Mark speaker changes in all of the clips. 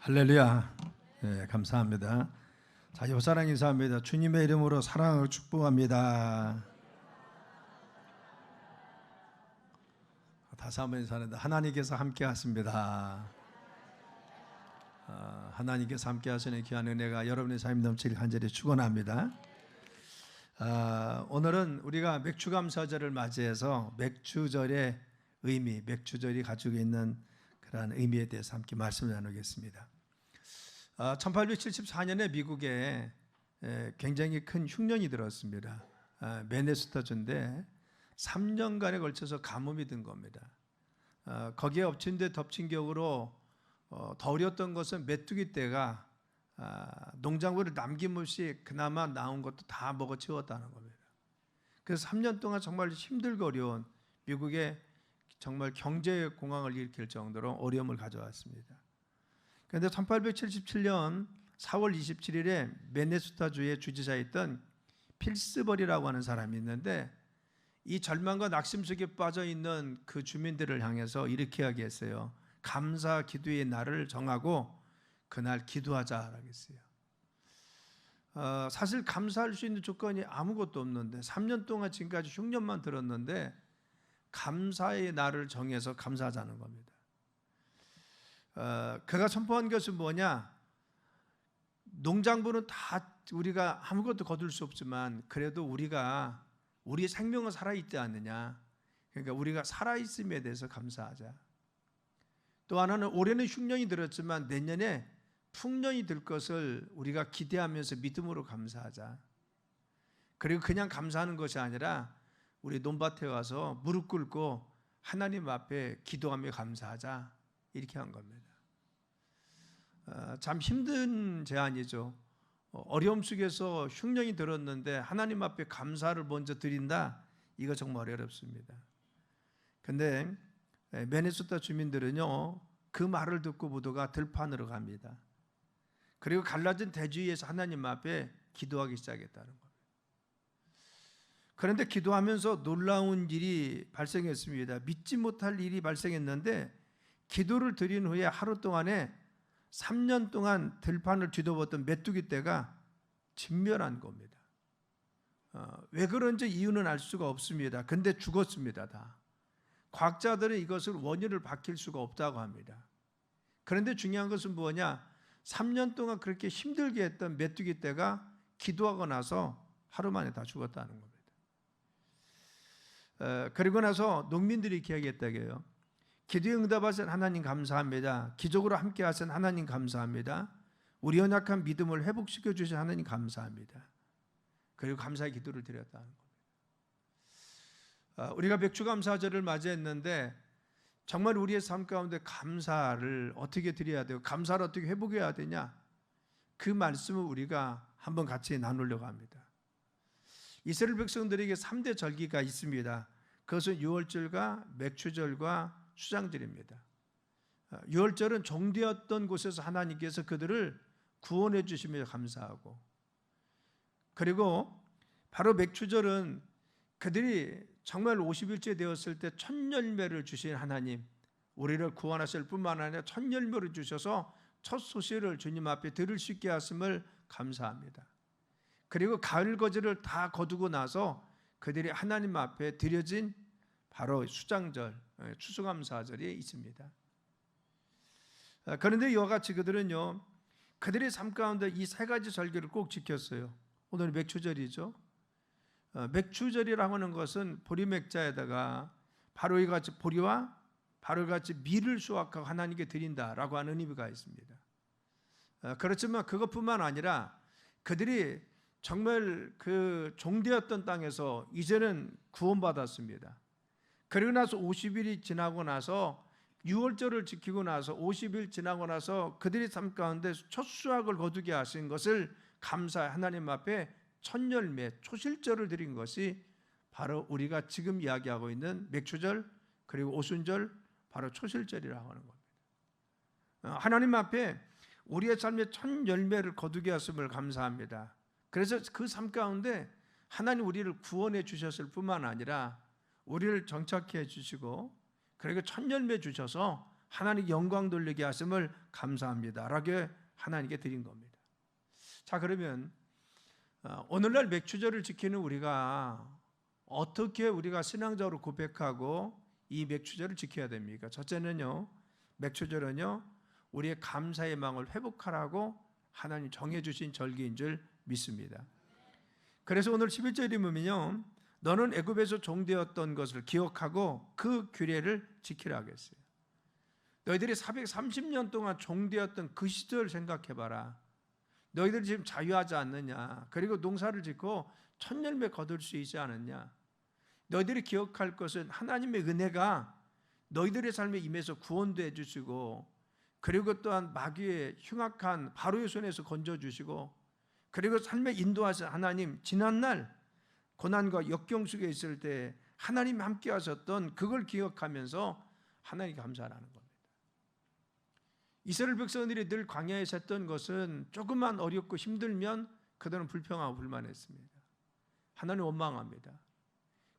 Speaker 1: 할렐루야. 네, 감사합니다. 자, 여사랑 인사합니다. 주님의 이름으로 사랑하고 축복합니다. 다시 한번 인사하는데 하나님께서 함께 하십니다. 하나님께서 함께 하시는 귀한 은혜가 여러분의 삶 넘치길 간절히 축원합니다. 오늘은 우리가 맥주감사절을 맞이해서 맥주절의 의미, 맥주절이 가지고 있는 그러한 의미에 대해서 함께 말씀을 나누겠습니다. 1874년에 미국에 굉장히 큰 흉년이 들었습니다. 미네소타주인데 3년간에 걸쳐서 가뭄이 든 겁니다. 거기에 엎친 데 덮친 격으로 더 어려웠던 것은 메뚜기 떼가 농작물을 남김없이 그나마 나온 것도 다 먹어치웠다는 겁니다. 그래서 3년 동안 정말 힘들고 어려운 미국의 정말 경제 공황을 일으킬 정도로 어려움을 가져왔습니다. 그런데 1877년 4월 27일에 미네소타주의 주지사였던 필스버리라고 하는 사람이 있는데 이 절망과 낙심 속에 빠져 있는 그 주민들을 향해서 이렇게 이야기했어요. 감사 기도의 날을 정하고 그날 기도하자라고 했어요. 사실 감사할 수 있는 조건이 아무것도 없는데 3년 동안 지금까지 흉년만 들었는데 감사의 날을 정해서 감사하자는 겁니다. 그가 선포한 것은 뭐냐? 농작물은 다 우리가 아무것도 거둘 수 없지만 그래도 우리의 생명은 살아있지 않느냐? 그러니까 우리가 살아있음에 대해서 감사하자. 또 하나는 올해는 흉년이 들었지만 내년에 풍년이 들 것을 우리가 기대하면서 믿음으로 감사하자. 그리고 그냥 감사하는 것이 아니라 우리 논밭에 와서 무릎 꿇고 하나님 앞에 기도하며 감사하자. 이렇게 한 겁니다. 참 힘든 제안이죠. 어려움 속에서 흉년이 들었는데 하나님 앞에 감사를 먼저 드린다. 이거 정말 어렵습니다. 그런데 미네소타 주민들은요 그 말을 듣고 모두가 들판으로 갑니다. 그리고 갈라진 대지위에서 하나님 앞에 기도하기 시작했다는 겁니다. 그런데 기도하면서 놀라운 일이 발생했습니다. 믿지 못할 일이 발생했는데 기도를 드린 후에 하루 동안에 3년 동안 들판을 뒤덮었던 메뚜기 떼가 진멸한 겁니다. 왜 그런지 이유는 알 수가 없습니다. 근데 죽었습니다. 다. 과학자들은 이것을 원인을 밝힐 수가 없다고 합니다. 그런데 중요한 것은 뭐냐? 3년 동안 그렇게 힘들게 했던 메뚜기 떼가 기도하고 나서 하루 만에 다 죽었다는 겁니다. 그리고 나서 농민들이 이렇게 이야기했다고요. 기도에 응답하신 하나님 감사합니다. 기적으로 함께 하신 하나님 감사합니다. 우리 연약한 믿음을 회복시켜 주신 하나님 감사합니다. 그리고 감사의 기도를 드렸다는 겁니다. 우리가 맥주감사절을 맞이했는데 정말 우리의 삶 가운데 감사를 어떻게 드려야 되고 감사를 어떻게 회복해야 되냐? 그 말씀을 우리가 한번 같이 나누려고 합니다. 이스라엘 백성들에게 3대 절기가 있습니다. 그것은 유월절과 맥주절과 수장절입니다. 유월절은 종되었던 곳에서 하나님께서 그들을 구원해 주시며 감사하고, 그리고 바로 맥주절은 그들이 정말 50일째 되었을 때 첫 열매를 주신 하나님, 우리를 구원하실 뿐만 아니라 첫 열매를 주셔서 첫 소식을 주님 앞에 들을 수 있게 하심을 감사합니다. 그리고 가을 거지를 다 거두고 나서 그들이 하나님 앞에 드려진 바로 수장절, 추수감사절이 있습니다. 그런데 이와 같이 그들은요, 그들의 삶 가운데 이 세 가지 절기를 꼭 지켰어요. 오늘 맥주절이죠. 맥주절이라고 하는 것은 보리맥자에다가 바로 이같이 보리와 바로 이같이 밀을 수확하고 하나님께 드린다라고 하는 의미가 있습니다. 그렇지만 그것뿐만 아니라 그들이 정말 그 종되었던 땅에서 이제는 구원받았습니다. 그리고 나서 50일이 지나고 나서 6월절을 지키고 나서 50일 지나고 나서 그들의 삶 가운데 첫 수확을 거두게 하신 것을 감사해 하나님 앞에 첫 열매, 초실절을 드린 것이 바로 우리가 지금 이야기하고 있는 맥주절 그리고 오순절, 바로 초실절이라고 하는 겁니다. 하나님 앞에 우리의 삶의 첫 열매를 거두게 하심을 감사합니다. 그래서 그 삶 가운데 하나님 우리를 구원해 주셨을 뿐만 아니라 우리를 정착해 주시고 그리고 첫 열매 주셔서 하나님 영광 돌리게 하심을 감사합니다 라고 하나님께 드린 겁니다. 자, 그러면 오늘날 맥주절을 지키는 우리가 어떻게 우리가 신앙적으로 고백하고 이 맥주절을 지켜야 됩니까? 첫째는요, 맥주절은요 우리의 감사의 마음을 회복하라고 하나님 정해주신 절기인 줄 믿습니다. 그래서 오늘 11절에 보면요, 너는 애굽에서 종되었던 것을 기억하고 그 규례를 지키라 하겠어요. 너희들이 430년 동안 종되었던 그 시절 생각해봐라. 너희들이 지금 자유하지 않느냐? 그리고 농사를 짓고 천열매 거둘 수 있지 않느냐? 너희들이 기억할 것은 하나님의 은혜가 너희들의 삶에 임해서 구원도 해주시고, 그리고 또한 마귀의 흉악한 바로의 손에서 건져주시고, 그리고 삶에 인도하신 하나님, 지난날 고난과 역경 속에 있을 때 하나님 함께 하셨던 그걸 기억하면서 하나님 감사하는 겁니다. 이스라엘 백성들이 늘 광야에서 했던 것은 조금만 어렵고 힘들면 그들은 불평하고 불만했습니다. 하나님 원망합니다.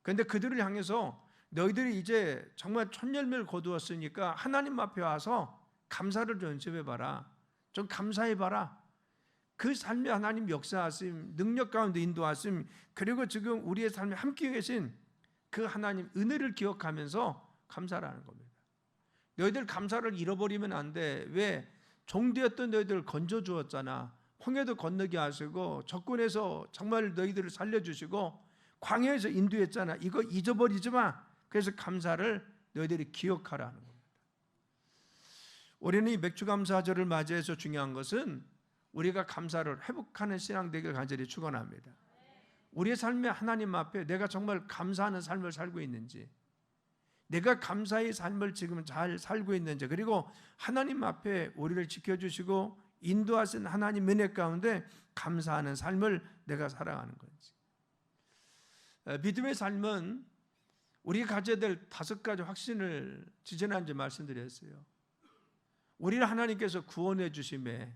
Speaker 1: 그런데 그들을 향해서 너희들이 이제 정말 천열매를 거두었으니까 하나님 앞에 와서 감사를 연습해봐라. 좀 감사해봐라. 그 삶에 하나님 역사하심, 능력 가운데 인도하심, 그리고 지금 우리의 삶에 함께 계신 그 하나님 은혜를 기억하면서 감사를 하는 겁니다. 너희들 감사를 잃어버리면 안 돼. 왜? 종되었던 너희들을 건져주었잖아. 홍해도 건너게 하시고 적군에서 정말 너희들을 살려주시고 광야에서 인도했잖아. 이거 잊어버리지 마. 그래서 감사를 너희들이 기억하라는 겁니다. 우리는 이 맥주감사절을 맞이해서 중요한 것은 우리가 감사를 회복하는 신앙 되길 간절히 축원합니다. 우리의 삶에 하나님 앞에 내가 정말 감사하는 삶을 살고 있는지, 내가 감사의 삶을 지금 잘 살고 있는지, 그리고 하나님 앞에 우리를 지켜주시고 인도하신 하나님 은혜 가운데 감사하는 삶을 내가 살아가는 건지. 믿음의 삶은 우리가 가져야 될 5가지 확신을 지지난주에 말씀드렸어요. 우리를 하나님께서 구원해 주심에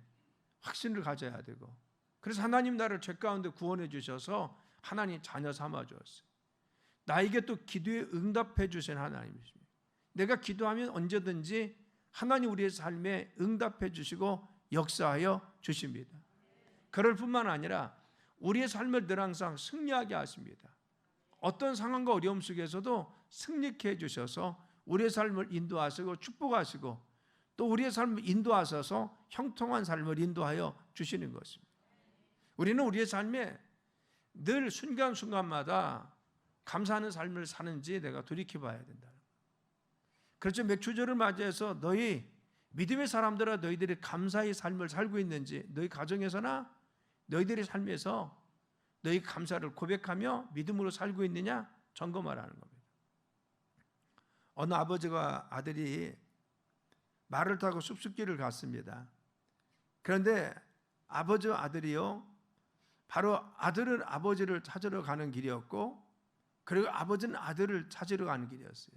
Speaker 1: 확신을 가져야 되고, 그래서 하나님 나를 죄 가운데 구원해 주셔서 하나님 자녀 삼아 주었어요. 나에게 또 기도에 응답해 주신 하나님이십니다. 내가 기도하면 언제든지 하나님 우리의 삶에 응답해 주시고 역사하여 주십니다. 그럴 뿐만 아니라 우리의 삶을 늘 항상 승리하게 하십니다. 어떤 상황과 어려움 속에서도 승리케 해주셔서 우리의 삶을 인도하시고 축복하시고, 또 우리의 삶을 인도하셔서 형통한 삶을 인도하여 주시는 것입니다. 우리는 우리의 삶에 늘 순간순간마다 감사하는 삶을 사는지 내가 돌이켜봐야 된다. 그렇죠. 맥주절을 맞이해서 너희 믿음의 사람들아, 너희들이 감사의 삶을 살고 있는지, 너희 가정에서나 너희들의 삶에서 너희 감사를 고백하며 믿음으로 살고 있느냐 점검하라는 겁니다. 어느 아버지가 아들이 말을 타고 숲속길을 갔습니다. 그런데 아버지와 아들이요, 바로 아들은 아버지를 찾으러 가는 길이었고, 그리고 아버지는 아들을 찾으러 가는 길이었어요.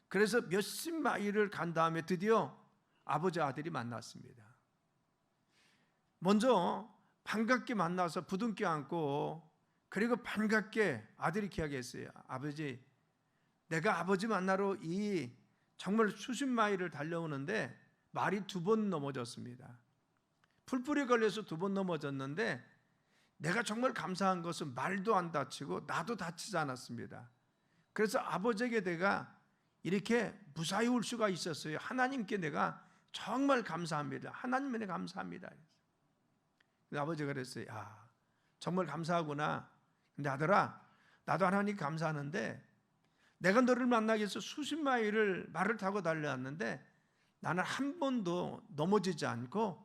Speaker 1: 그래서 몇십 마일을 간 다음에 드디어 아버지 아들이 만났습니다. 먼저 반갑게 만나서 부둥켜 안고, 그리고 반갑게 아들이 이야기했어요. 아버지, 내가 아버지 만나러 이 정말 수십 마일을 달려오는데 말이 2번 넘어졌습니다. 풀뿌리 걸려서 2번 넘어졌는데 내가 정말 감사한 것은 말도 안 다치고 나도 다치지 않았습니다. 그래서 아버지에게 내가 이렇게 무사히 올 수가 있었어요. 하나님께 내가 정말 감사합니다. 하나님 은혜 감사합니다. 아버지가 그랬어요. 야, 정말 감사하구나. 근데 아들아, 나도 하나님 감사하는데 내가 너를 만나기 위해서 수십 마일을 말을 타고 달려왔는데 나는 한 번도 넘어지지 않고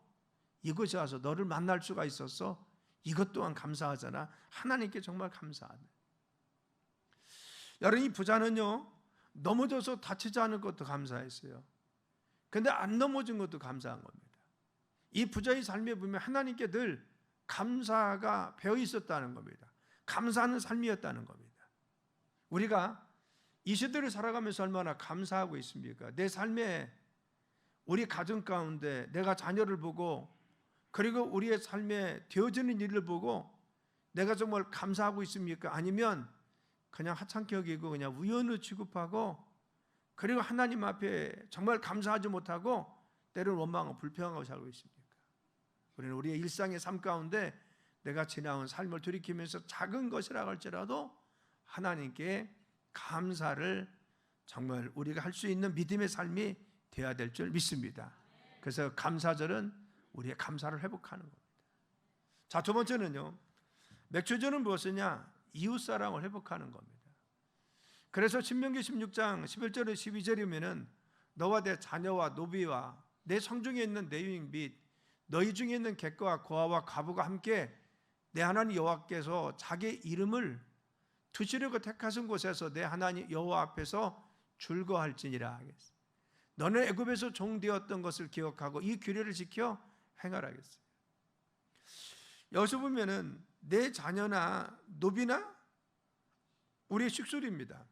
Speaker 1: 이곳에 와서 너를 만날 수가 있어서 이것 또한 감사하잖아. 하나님께 정말 감사하네. 여러분, 이 부자는요, 넘어져서 다치지 않을 것도 감사했어요. 그런데 안 넘어진 것도 감사한 겁니다. 이 부자의 삶에 보면 하나님께 늘 감사가 배어 있었다는 겁니다. 감사하는 삶이었다는 겁니다. 우리가 이 시대를 살아가면서 얼마나 감사하고 있습니까? 내 삶에, 우리 가정 가운데 내가 자녀를 보고, 그리고 우리의 삶에 되어지는 일을 보고 내가 정말 감사하고 있습니까? 아니면 그냥 하찮게 여기고 그냥 우연을 취급하고 그리고 하나님 앞에 정말 감사하지 못하고 때로는 원망하고 불평하고 살고 있습니까? 우리는 우리의 일상의 삶 가운데 내가 지나온 삶을 돌이키면서 작은 것이라고 할지라도 하나님께 감사를 정말 우리가 할 수 있는 믿음의 삶이 되어야 될 줄 믿습니다. 그래서 감사절은 우리의 감사를 회복하는 겁니다. 자, 두 번째는요, 맥주절은 무엇이냐? 이웃사랑을 회복하는 겁니다. 그래서 신명기 16장 11절에 12절이면은 너와 내 자녀와 노비와 내 성중에 있는 내 유익 및 너희 중에 있는 객과 고아와 과부가 함께 내 하나님 여호와께서 자기 이름을 두시려고 택하신 곳에서 내 하나님 여호와 앞에서 즐거워할지니라 하겠습니다. 너는 애굽에서 종되었던 것을 기억하고 이 규례를 지켜 행하라겠어요. 여기서 보면은 내 자녀나 노비나 우리의 식솔입니다.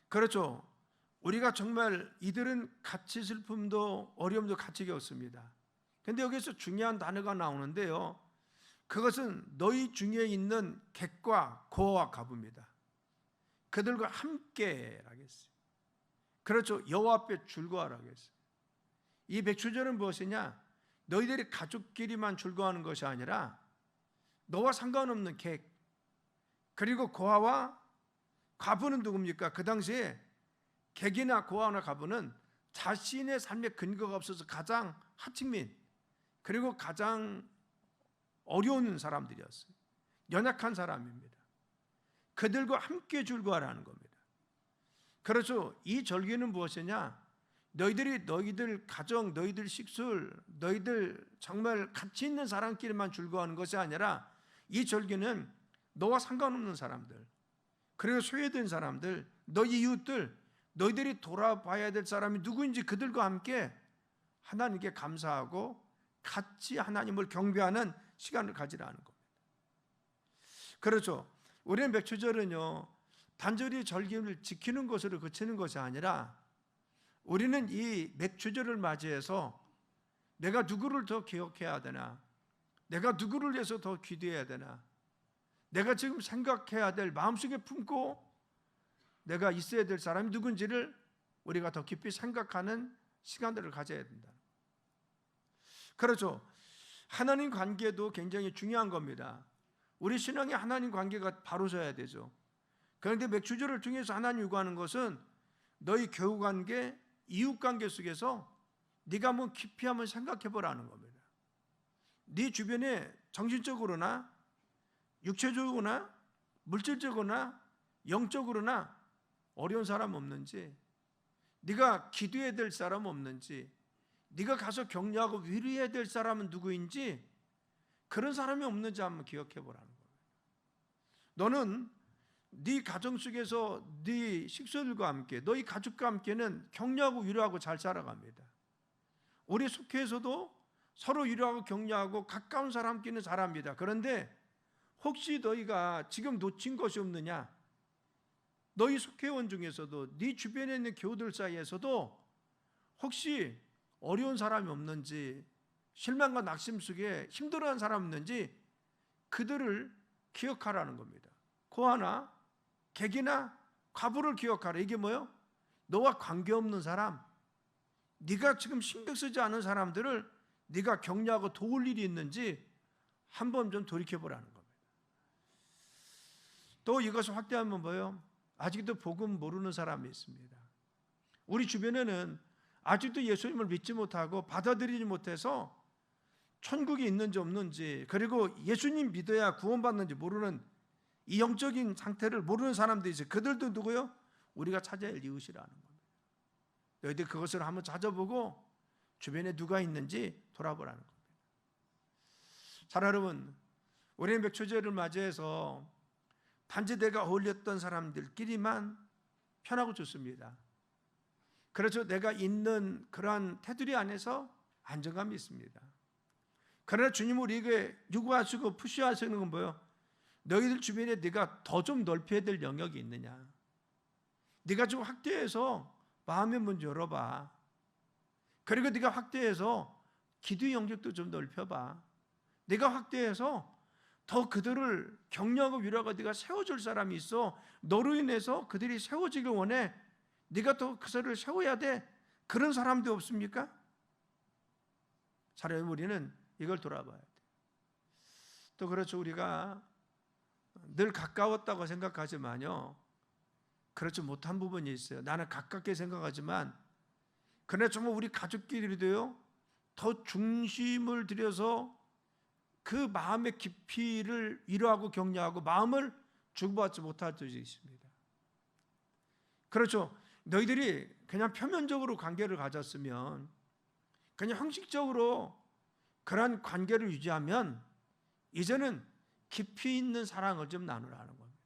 Speaker 1: 그렇죠. 우리가 정말 이들은 같이 슬픔도 어려움도 같이 겪습니다. 그런데 여기서 중요한 단어가 나오는데요, 그것은 너희 중에 있는 객과 고아와 과부입니다. 그들과 함께 하겠어요. 그렇죠. 여호와 앞에 즐거워하라고 했어요. 이 맥주절은 무엇이냐? 너희들이 가족끼리만 즐거워하는 것이 아니라 너와 상관없는 객, 그리고 고아와 과부는 누굽니까? 그 당시에 객이나 고아나 과부는 자신의 삶의 근거가 없어서 가장 하층민, 그리고 가장 어려운 사람들이었어요. 연약한 사람입니다. 그들과 함께 즐거워하라는 겁니다. 그렇죠. 이 절기는 무엇이냐? 너희들 가정, 너희들 식술, 너희들 정말 가치 있는 사람끼리만 즐거워하는 것이 아니라 이 절기는 너와 상관없는 사람들, 그리고 소외된 사람들, 너희 이웃들, 너희들이 돌아봐야 될 사람이 누구인지 그들과 함께 하나님께 감사하고 같이 하나님을 경배하는 시간을 가지라는 겁니다. 그렇죠. 우리는 맥주절은요, 단절히 절기를 지키는 것으로 그치는 것이 아니라 우리는 이 맥주절을 맞이해서 내가 누구를 더 기억해야 되나, 내가 누구를 위해서 더 기도해야 되나, 내가 지금 생각해야 될, 마음속에 품고 내가 있어야 될 사람이 누군지를 우리가 더 깊이 생각하는 시간들을 가져야 된다. 그렇죠. 하나님 관계도 굉장히 중요한 겁니다. 우리 신앙의 하나님 관계가 바로 서야 되죠. 그런데 맥주절을 통해서 하나님 요구하는 것은 너희 교우관계, 이웃관계 속에서 네가 한번 깊이 한번 생각해 보라는 겁니다. 네 주변에 정신적으로나 육체적으로나 물질적으로나 영적으로나 어려운 사람 없는지, 네가 기도해야 될 사람 없는지, 네가 가서 격려하고 위로해야 될 사람은 누구인지, 그런 사람이 없는지 한번 기억해 보라는 거예요. 너는 네 가정 속에서 네 식구들과 함께, 너희 가족과 함께는 격려하고 위로하고 잘 살아갑니다. 우리 속회에서도 서로 위로하고 격려하고 가까운 사람끼리는 잘합니다. 그런데 혹시 너희가 지금 놓친 것이 없느냐? 너희 속회원 중에서도 네 주변에 있는 교우들 사이에서도 혹시 어려운 사람이 없는지, 실망과 낙심 속에 힘들어하는 사람이 없는지 그들을 기억하라는 겁니다. 고아나 객이나 과부를 기억하라. 이게 뭐예요? 너와 관계없는 사람, 네가 지금 신경 쓰지 않은 사람들을 네가 격려하고 도울 일이 있는지 한번 좀 돌이켜보라는 겁니다. 또 이것을 확대하면 뭐예요? 아직도 복음 모르는 사람이 있습니다. 우리 주변에는 아직도 예수님을 믿지 못하고 받아들이지 못해서 천국이 있는지 없는지, 그리고 예수님 믿어야 구원받는지 모르는 이 영적인 상태를 모르는 사람들이 있어요. 그들도 누구요? 우리가 찾아야 할 이웃이라는 겁니다. 너희들 그것을 한번 찾아보고 주변에 누가 있는지 돌아보라는 겁니다. 자, 여러분, 우리는 맥주절을 맞이해서 단지 내가 어울렸던 사람들끼리만 편하고 좋습니다. 그렇죠. 내가 있는 그러한 테두리 안에서 안정감이 있습니다. 그러나 주님은 우리에게 요구하시고 푸시하시는 건 뭐예요? 너희들 주변에 네가 더 좀 넓혀야 될 영역이 있느냐? 네가 좀 확대해서 마음의 문 열어봐. 그리고 네가 확대해서 기도의 영역도 좀 넓혀봐. 네가 확대해서 더 그들을 격려하고 위로하고 네가 세워줄 사람이 있어. 너로 인해서 그들이 세워지길 원해. 네가 더 그 소리를 세워야 돼. 그런 사람도 없습니까? 사람의 우리는 이걸 돌아봐야 돼. 또 그렇죠. 우리가 늘 가까웠다고 생각하지만요, 그렇지 못한 부분이 있어요. 나는 가깝게 생각하지만 그러나 정말 우리 가족끼리도요, 더 중심을 들여서 그 마음의 깊이를 위로하고 격려하고 마음을 주고받지 못할 때도 있습니다. 그렇죠. 너희들이 그냥 표면적으로 관계를 가졌으면, 그냥 형식적으로 그런 관계를 유지하면 이제는 깊이 있는 사랑을 좀 나누라는 겁니다.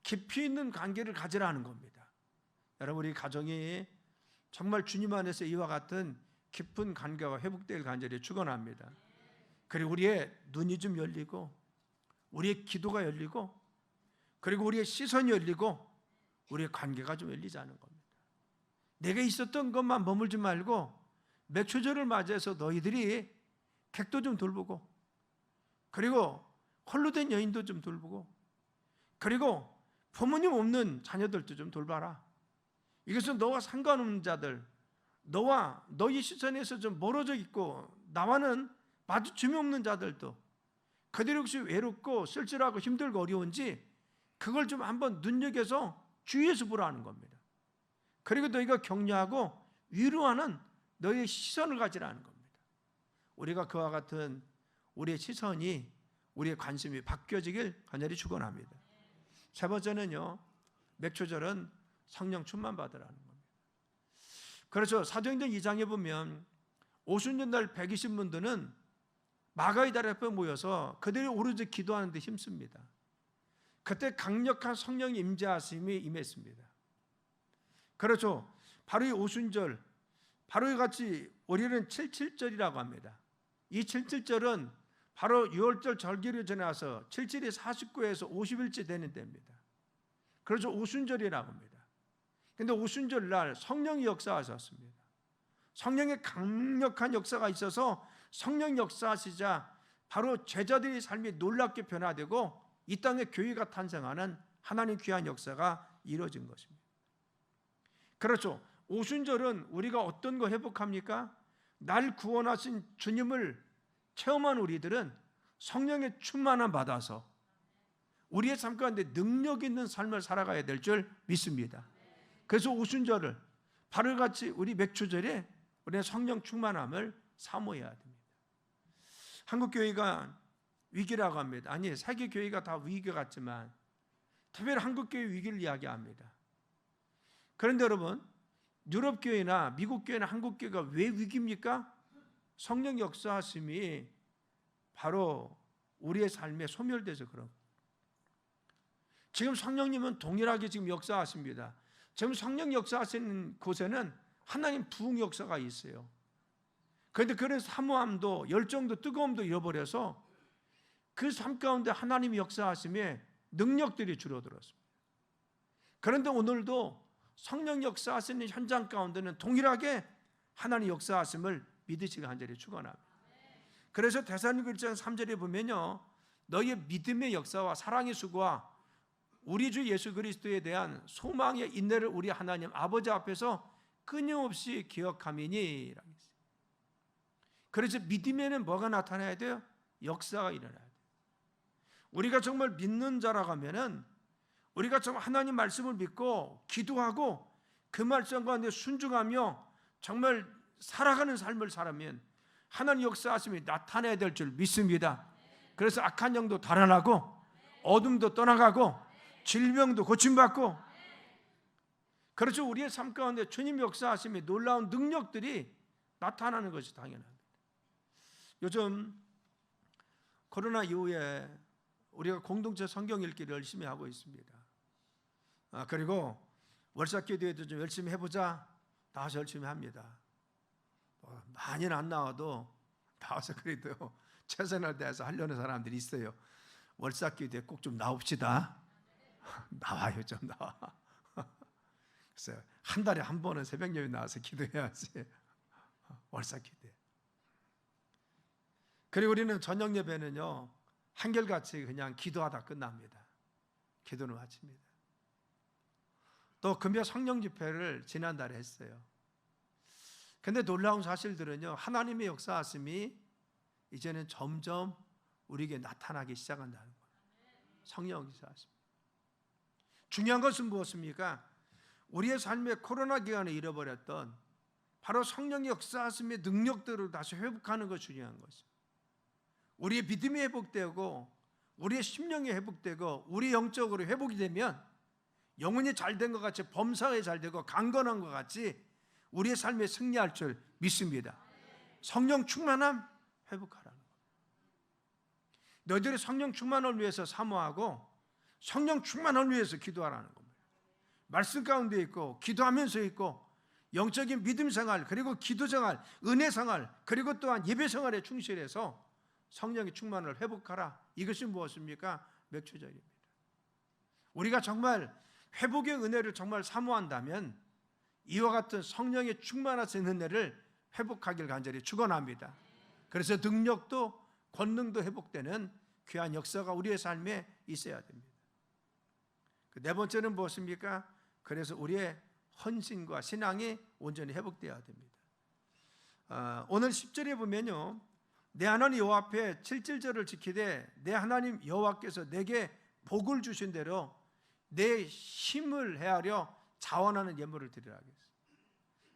Speaker 1: 깊이 있는 관계를 가지라는 겁니다. 여러분, 우리 가정이 정말 주님 안에서 이와 같은 깊은 관계가 회복될 간절히 축원합니다. 그리고 우리의 눈이 좀 열리고, 우리의 기도가 열리고, 그리고 우리의 시선이 열리고, 우리의 관계가 좀 열리자는 겁니다. 내가 있었던 것만 머물지 말고 맥초절을 맞이해서 너희들이 객도 좀 돌보고, 그리고 홀로 된 여인도 좀 돌보고, 그리고 부모님 없는 자녀들도 좀 돌봐라. 이것은 너와 상관없는 자들, 너와 너희 시선에서 좀 멀어져 있고 나와는 마주침이 없는 자들도, 그들이 혹시 외롭고 쓸쓸하고 힘들고 어려운지 그걸 좀 한번 눈여겨서 주의해서 보라는 겁니다. 그리고 너희가 격려하고 위로하는 너희의 시선을 가지라는 겁니다. 우리가 그와 같은 우리의 시선이, 우리의 관심이 바뀌어지길 간절히 축원합니다. 세 번째는요, 맥초절은 성령 충만 받으라는 겁니다. 그렇죠. 사도행전 2장에 보면 오순절날 120문들은 마가의 다리 앞에 모여서 그들이 오로지 기도하는 데 힘씁니다. 그때 강력한 성령의 임재하심이 임했습니다. 그렇죠. 바로 이 오순절, 바로 이같이 우리는 77절이라고 합니다. 이 77절은 바로 6월절 절기를 지나서 77이 49에서 50일째 되는 때입니다. 그래서 오순절이라고 합니다. 그런데 오순절 날 성령이 역사하셨습니다. 성령의 강력한 역사가 있어서 성령 역사하시자 바로 제자들의 삶이 놀랍게 변화되고 이 땅에 교회가 탄생하는 하나님 귀한 역사가 이루어진 것입니다. 그렇죠. 오순절은 우리가 어떤 거 회복합니까? 날 구원하신 주님을 체험한 우리들은 성령의 충만함 받아서 우리의 삶 가운데 능력 있는 삶을 살아가야 될 줄 믿습니다. 그래서 오순절을 바로 같이 우리 맥주절에 우리의 성령 충만함을 사모해야 됩니다. 한국교회가 위기라고 합니다. 아니, 세계교회가 다 위기 같지만 특별히 한국교회 위기를 이야기합니다. 그런데 여러분, 유럽교회나 미국교회나 한국교회가 왜 위기입니까? 성령 역사하심이 바로 우리의 삶에 소멸돼서 그런 거예요. 지금 성령님은 동일하게 지금 역사하십니다. 지금 성령 역사하시는 곳에는 하나님 부흥 역사가 있어요. 그런데 그런 사모함도 열정도 뜨거움도 잃어버려서 그 삶 가운데 하나님이 역사하심에 능력들이 줄어들었습니다. 그런데 오늘도 성령 역사하시는 현장 가운데는 동일하게 하나님 역사하심을 믿으시기 간절히 축원합니다. 그래서 데살로니가 1장 3절에 보면요, 너희의 믿음의 역사와 사랑의 수고와 우리 주 예수 그리스도에 대한 소망의 인내를 우리 하나님 아버지 앞에서 끊임없이 기억하미니 라고 했어요. 그래서 믿음에는 뭐가 나타나야 돼요? 역사가 일어나야 돼요. 우리가 정말 믿는 자라고 하면은 우리가 정말 하나님 말씀을 믿고 기도하고 그 말씀 가운데 순종하며 정말 살아가는 삶을 살면 하나님 역사하심이 나타나야 될 줄 믿습니다. 그래서 악한 영도 달아나고 어둠도 떠나가고 질병도 고침받고, 그렇죠. 우리의 삶 가운데 주님 역사하심이 놀라운 능력들이 나타나는 것이 당연합니다. 요즘 코로나 이후에 우리가 공동체 성경 읽기를 열심히 하고 있습니다. 그리고 월삭기도에도 좀 열심히 해보자. 나와서 열심히 합니다. 많이는 안 나와도 나와서 그래도 최선을 다해서 하려는 사람들이 있어요. 월삭기도에 꼭 좀 나옵시다. 나와요, 좀 나와. 그래서 한 달에 한 번은 새벽 예배 나와서 기도해야지. 월삭기도에. 그리고 우리는 저녁 예배는요, 한결같이 그냥 기도하다 끝납니다. 기도는 마칩니다. 또 금요 성령 집회를 지난달에 했어요. 근데 놀라운 사실들은요, 하나님의 역사하심이 이제는 점점 우리에게 나타나기 시작한다는 거예요. 성령 역사하심. 중요한 것은 무엇입니까? 우리의 삶의 코로나 기간에 잃어버렸던 바로 성령의 역사하심의 능력들을 다시 회복하는 것이 중요한 것이죠. 우리의 믿음이 회복되고 우리의 심령이 회복되고 우리 영적으로 회복이 되면 영혼이 잘된 것 같이 범사에 잘되고 강건한 것 같이 우리의 삶에 승리할 줄 믿습니다. 성령 충만함 회복하라는 거예요. 너희들이 성령 충만을 위해서 사모하고 성령 충만을 위해서 기도하라는 겁니다. 말씀 가운데 있고 기도하면서 있고 영적인 믿음 생활 그리고 기도 생활, 은혜 생활 그리고 또한 예배 생활에 충실해서 성령의 충만을 회복하라. 이것이 무엇입니까? 맥추절입니다. 우리가 정말 회복의 은혜를 정말 사모한다면 이와 같은 성령의 충만하신 은혜를 회복하길 간절히 축원합니다. 그래서 능력도 권능도 회복되는 귀한 역사가 우리의 삶에 있어야 됩니다. 네 번째는 무엇입니까? 그래서 우리의 헌신과 신앙이 온전히 회복되어야 됩니다. 오늘 10절에 보면요, 내 하나님 여호와 앞에 7절을 지키되 내 하나님 여호와께서 내게 복을 주신 대로 내 힘을 헤아려 자원하는 예물을 드리라 하겠어요.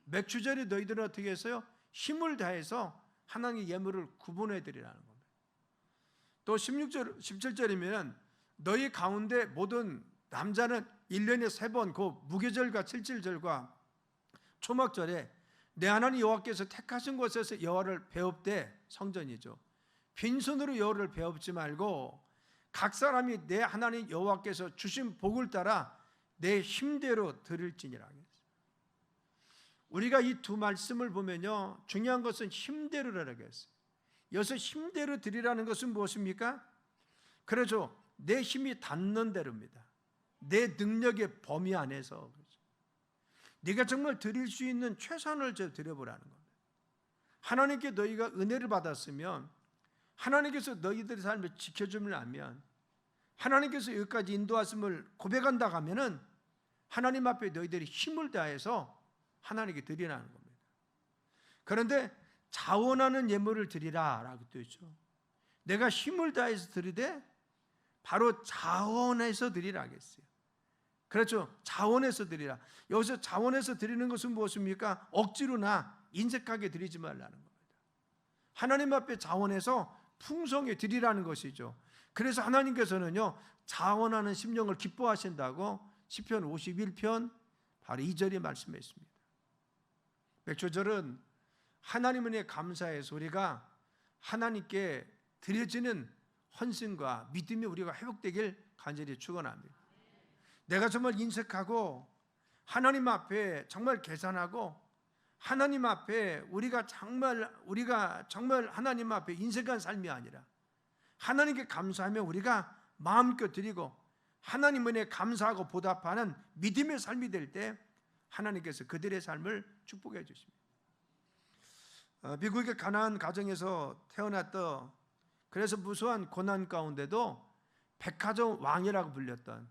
Speaker 1: 맥추절에 너희들은 어떻게 했어요? 힘을 다해서 하나님의 예물을 구분해 드리라는 겁니다. 또 17절이면 너희 가운데 모든 남자는 1년에 3번 그 무교절과 7.7절과 초막절에 내 하나님 여호와께서 택하신 곳에서 여호와를 배웁되 성전이죠. 빈손으로 여호와를 배웁지 말고 각 사람이 내 하나님 여호와께서 주신 복을 따라 내 힘대로 드릴지니라. 우리가 이 두 말씀을 보면요, 중요한 것은 힘대로라고 했어요. 여기서 힘대로 드리라는 것은 무엇입니까? 그렇죠. 내 힘이 닿는 대로입니다. 내 능력의 범위 안에서. 그렇죠. 네가 정말 드릴 수 있는 최선을 드려보라는 겁니다. 하나님께 너희가 은혜를 받았으면, 하나님께서 너희들의 삶을 지켜주면 하면, 하나님께서 여기까지 인도하심을 고백한다 하면은 하나님 앞에 너희들이 힘을 다해서 하나님께 드리라는 겁니다. 그런데 자원하는 예물을 드리라라고 또 있죠. 내가 힘을 다해서 드리되 바로 자원해서 드리라 하겠어요. 그렇죠. 자원해서 드리라. 여기서 자원해서 드리는 것은 무엇입니까? 억지로나 인색하게 드리지 말라는 겁니다. 하나님 앞에 자원해서 풍성히 드리라는 것이죠. 그래서 하나님께서는요, 자원하는 심령을 기뻐하신다고 시편 51편 바로 2절에 말씀했습니다. 맥추절은 하나님 은혜에 감사해서 우리가 하나님께 드려지는 헌신과 믿음이 우리가 회복되길 간절히 축원합니다. 내가 정말 인색하고 하나님 앞에 정말 계산하고 하나님 앞에 우리가 정말 하나님 앞에 인색한 삶이 아니라 하나님께 감사하며 우리가 마음껏 드리고 하나님 은혜에 감사하고 보답하는 믿음의 삶이 될 때 하나님께서 그들의 삶을 축복해 주십니다. 미국의 가나안 가정에서 태어났던, 그래서 무수한 고난 가운데도 백화점 왕이라고 불렸던,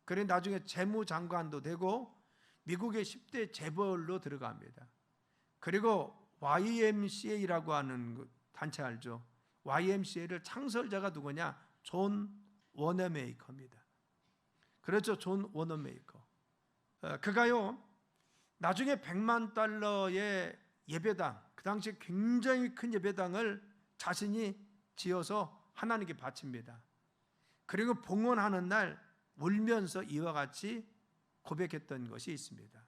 Speaker 1: 그래 나중에 재무장관도 되고 미국의 10대 재벌로 들어갑니다. 그리고 YMCA라고 하는 단체 알죠? YMCA를 창설자가 누구냐? 존 워너메이커입니다. 그렇죠. 존 워너메이커. 그가요, 나중에 $100만 예배당, 그 당시 굉장히 큰 예배당을 자신이 지어서 하나님께 바칩니다. 그리고 봉헌하는 날 울면서 이와 같이 고백했던 것이 있습니다.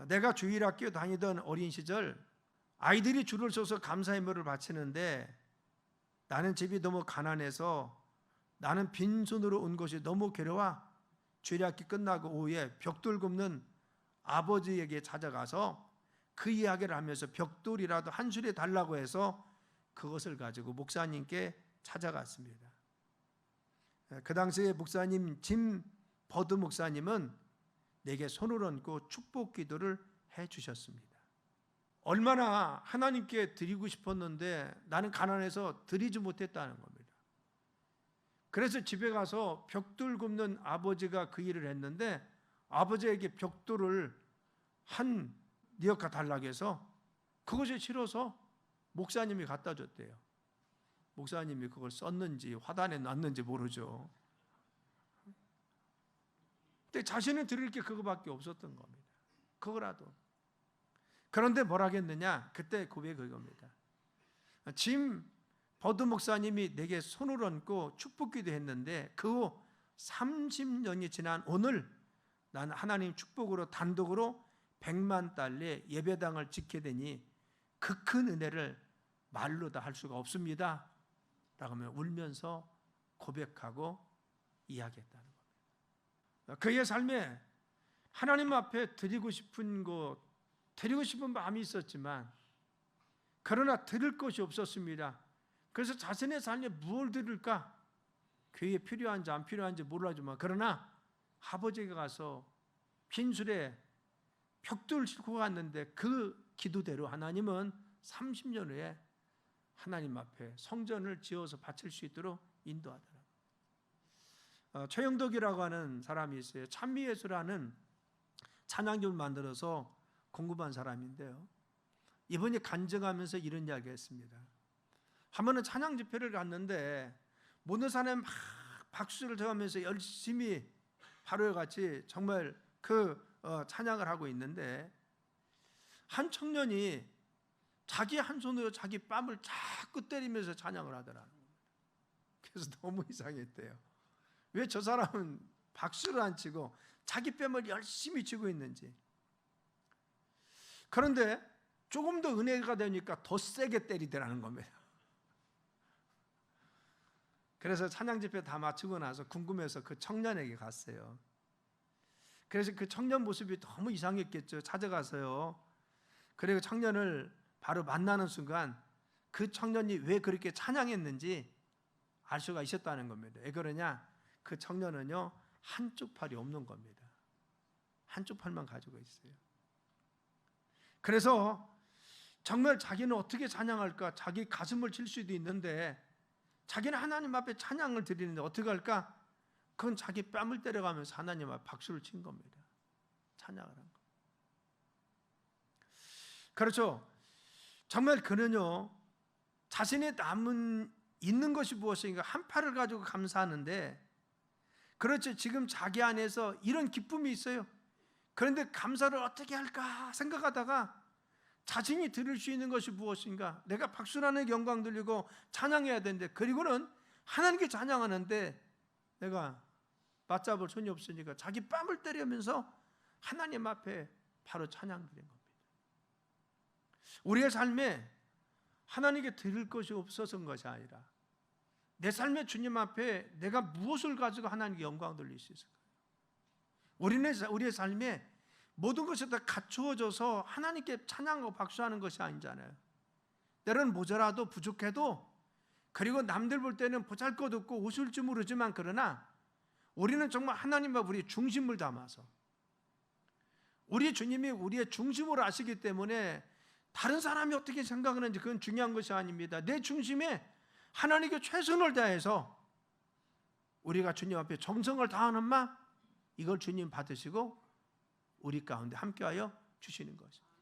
Speaker 1: 내가 주일학교 다니던 어린 시절 아이들이 줄을 서서 감사 예물을 바치는데 나는 집이 너무 가난해서 나는 빈손으로 온 것이 너무 괴로워 주일학기 끝나고 오후에 벽돌 굽는 아버지에게 찾아가서 그 이야기를 하면서 벽돌이라도 한 수레 달라고 해서 그것을 가지고 목사님께 찾아갔습니다. 그 당시에 목사님 짐 버드 목사님은 내게 손을 얹고 축복 기도를 해 주셨습니다. 얼마나 하나님께 드리고 싶었는데 나는 가난해서 드리지 못했다는 겁니다. 그래서 집에 가서 벽돌 굽는 아버지가 그 일을 했는데 아버지에게 벽돌을 한 니어카 달라고 해서 그것이 싫어서 목사님이 갖다 줬대요. 목사님이 그걸 썼는지 화단에 놨는지 모르죠. 근데 자신은 드릴 게 그거밖에 없었던 겁니다. 그거라도. 그런데 뭐라 했느냐? 그때 고백이 그겁니다. 짐 버드 목사님이 내게 손을 얹고 축복기도 했는데 그 후 30년이 지난 오늘 나는 하나님 축복으로 단독으로 100만 달러의 예배당을 짓게 되니 그 큰 은혜를 말로 다 할 수가 없습니다. 라고 하면 울면서 고백하고 이야기했다는 겁니다. 그의 삶에 하나님 앞에 드리고 싶은 것, 드리고 싶은 마음이 있었지만 그러나 드릴 것이 없었습니다. 그래서 자신의 삶에 무엇을 드릴까? 교회에 필요한지 안 필요한지 몰라지만 그러나 아버지가 가서 빈술에 벽돌을 싣고 갔는데 그 기도대로 하나님은 30년 후에 하나님 앞에 성전을 지어서 바칠 수 있도록 인도하더라고요. 최영덕이라고 하는 사람이 있어요. 찬미예수라는 찬양집을 만들어서 공급한 사람인데요. 이분이 간증하면서 이런 이야기 했습니다. 한 번은 찬양 집회를 갔는데 모든 사람이 막 박수를 쳐가면서 열심히 하루에 같이 정말 찬양을 하고 있는데 한 청년이 자기 한 손으로 자기 뺨을 자꾸 때리면서 찬양을 하더라는 겁니다. 그래서 너무 이상했대요. 왜 저 사람은 박수를 안 치고 자기 뺨을 열심히 치고 있는지. 그런데 조금 더 은혜가 되니까 더 세게 때리더라는 겁니다. 그래서 찬양 집회 다 마치고 나서 궁금해서 그 청년에게 갔어요. 그래서 그 청년 모습이 너무 이상했겠죠. 찾아가서요. 그리고 청년을 바로 만나는 순간 그 청년이 왜 그렇게 찬양했는지 알 수가 있었다는 겁니다. 왜 그러냐? 그 청년은요, 한쪽 팔이 없는 겁니다. 한쪽 팔만 가지고 있어요. 그래서 정말 자기는 어떻게 찬양할까? 자기 가슴을 칠 수도 있는데 자기는 하나님 앞에 찬양을 드리는데 어떻게 할까? 그건 자기 뺨을 때려가면서 하나님 앞에 박수를 친 겁니다. 찬양을 한 거. 그렇죠. 정말 그는요, 자신의 남은 있는 것이 무엇인가 한 팔을 가지고 감사하는데, 그렇죠. 지금 자기 안에서 이런 기쁨이 있어요. 그런데 감사를 어떻게 할까 생각하다가 자신이 들을 수 있는 것이 무엇인가? 내가 박수라는 영광 들리고 찬양해야 되는데, 그리고는 하나님께 찬양하는데 내가 맞잡을 손이 없으니까 자기 뺨을 때리면서 하나님 앞에 바로 찬양 드린 겁니다. 우리의 삶에 하나님께 드릴 것이 없어서인 것이 아니라 내 삶의 주님 앞에 내가 무엇을 가지고 하나님께 영광 돌릴 수 있을까요? 우리의 삶에 모든 것이 다 갖추어져서 하나님께 찬양하고 박수하는 것이 아니잖아요. 때로는 모자라도 부족해도, 그리고 남들 볼 때는 보잘것없고 웃을 줄 모르지만, 그러나 우리는 정말 하나님 앞에 우리의 중심을 담아서, 우리 주님이 우리의 중심으로 아시기 때문에 다른 사람이 어떻게 생각하는지 그건 중요한 것이 아닙니다. 내 중심에 하나님께 최선을 다해서 우리가 주님 앞에 정성을 다하는 마음, 이걸 주님 받으시고 우리 가운데 함께하여 주시는 것입니다.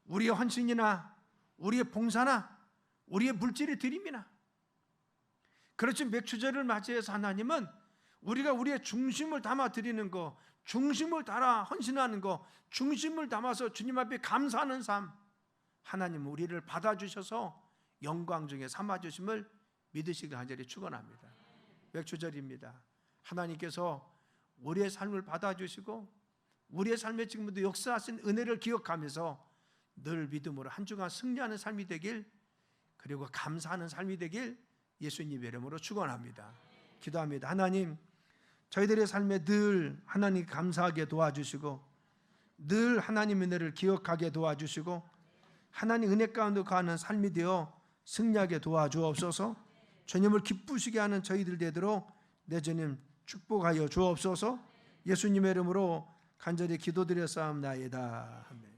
Speaker 1: 우리의 헌신이나 우리의 봉사나 우리의 물질의 드림이나, 그렇지, 맥주절을 맞이해서 하나님은 우리가 우리의 중심을 담아 드리는 거, 중심을 담아 헌신하는 거, 중심을 담아서 주님 앞에 감사하는 삶, 하나님은 우리를 받아주셔서 영광 중에 삼아주심을 믿으시길 간절히 축원합니다. 맥주절입니다. 하나님께서 우리의 삶을 받아주시고 우리의 삶에 지금도 역사하신 은혜를 기억하면서 늘 믿음으로 한 주간 승리하는 삶이 되길, 그리고 감사하는 삶이 되길 예수님의 이름으로 축원합니다. 기도합니다. 하나님, 저희들의 삶에 늘 하나님 감사하게 도와주시고 늘 하나님의 은혜를 기억하게 도와주시고 하나님 은혜 가운데 가는 삶이 되어 승리하게 도와주옵소서. 주님을 기쁘시게 하는 저희들 되도록 내 주님 축복하여 주옵소서. 예수님의 이름으로 간절히 기도드렸사옵나이다. 아멘.